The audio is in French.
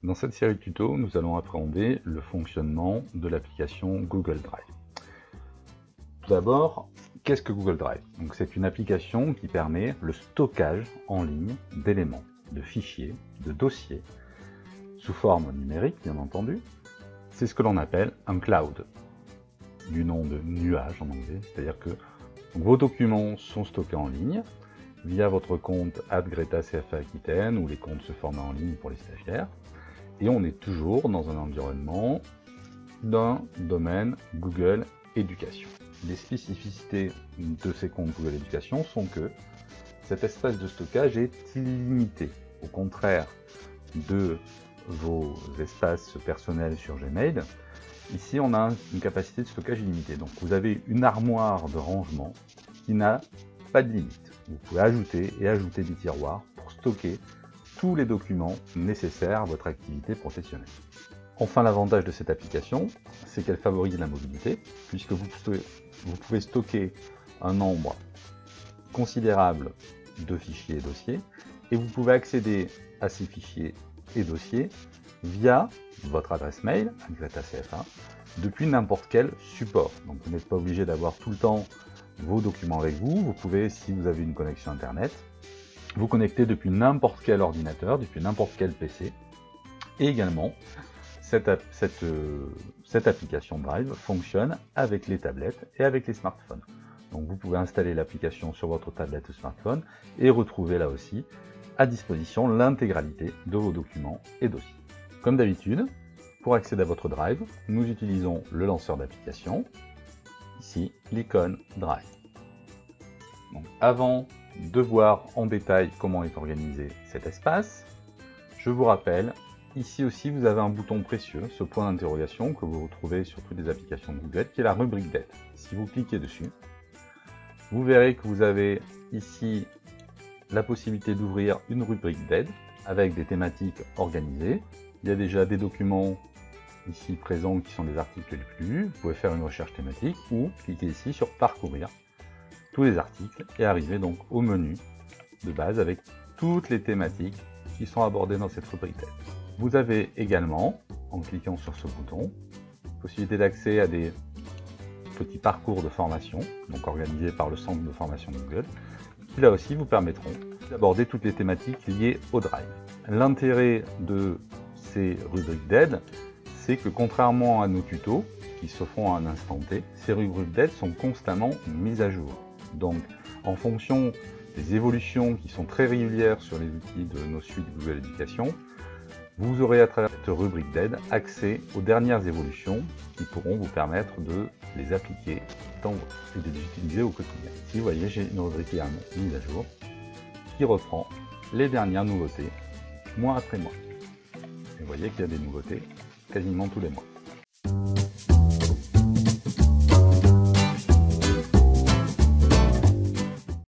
Dans cette série de tutos, nous allons appréhender le fonctionnement de l'application Google Drive. Tout d'abord, qu'est-ce que Google Drive? C'est une application qui permet le stockage en ligne d'éléments, de fichiers, de dossiers, sous forme numérique bien entendu. C'est ce que l'on appelle un cloud, du nom de nuage en anglais, c'est-à-dire que vos documents sont stockés en ligne via votre compte @GretaCFA Aquitaine ou les comptes se forment en ligne pour les stagiaires. Et on est toujours dans un environnement d'un domaine Google Éducation. Les spécificités de ces comptes Google Éducation sont que cet espace de stockage est illimité. Au contraire de vos espaces personnels sur Gmail, ici on a une capacité de stockage illimitée. Donc vous avez une armoire de rangement qui n'a pas de limite. Vous pouvez ajouter et ajouter des tiroirs pour stocker tous les documents nécessaires à votre activité professionnelle. Enfin, l'avantage de cette application, c'est qu'elle favorise la mobilité, puisque vous pouvez stocker un nombre considérable de fichiers et dossiers, et vous pouvez accéder à ces fichiers et dossiers via votre adresse mail, @GretaCFA, depuis n'importe quel support. Donc vous n'êtes pas obligé d'avoir tout le temps vos documents avec vous. Vous pouvez, si vous avez une connexion Internet, vous connecter depuis n'importe quel ordinateur, depuis n'importe quel PC. Et également, cette application Drive fonctionne avec les tablettes et avec les smartphones. Donc vous pouvez installer l'application sur votre tablette ou smartphone et retrouver là aussi à disposition l'intégralité de vos documents et dossiers. Comme d'habitude, pour accéder à votre Drive, nous utilisons le lanceur d'application, ici l'icône Drive. Donc, avant de voir en détail comment est organisé cet espace, je vous rappelle, ici aussi vous avez un bouton précieux, ce point d'interrogation que vous retrouvez sur toutes les applications de Google, qui est la rubrique d'aide. Si vous cliquez dessus, vous verrez que vous avez ici la possibilité d'ouvrir une rubrique d'aide avec des thématiques organisées. Il y a déjà des documents ici présents qui sont les articles les plus lus. Vous pouvez faire une recherche thématique ou cliquer ici sur parcourir tous les articles et arriver donc au menu de base avec toutes les thématiques qui sont abordées dans cette rubrique d'aide. Vous avez également, en cliquant sur ce bouton, possibilité d'accès à des petits parcours de formation, donc organisés par le centre de formation Google, qui là aussi vous permettront d'aborder toutes les thématiques liées au Drive. L'intérêt de ces rubriques d'aide, c'est que contrairement à nos tutos, qui se font à un instant T, ces rubriques d'aide sont constamment mises à jour. Donc, en fonction des évolutions qui sont très régulières sur les outils de nos suites Google Éducation, vous aurez à travers cette rubrique d'aide accès aux dernières évolutions qui pourront vous permettre de les appliquer et de les utiliser au quotidien. Ici, vous voyez, j'ai une rubrique mise à jour qui reprend les dernières nouveautés mois après mois. Et vous voyez qu'il y a des nouveautés quasiment tous les mois.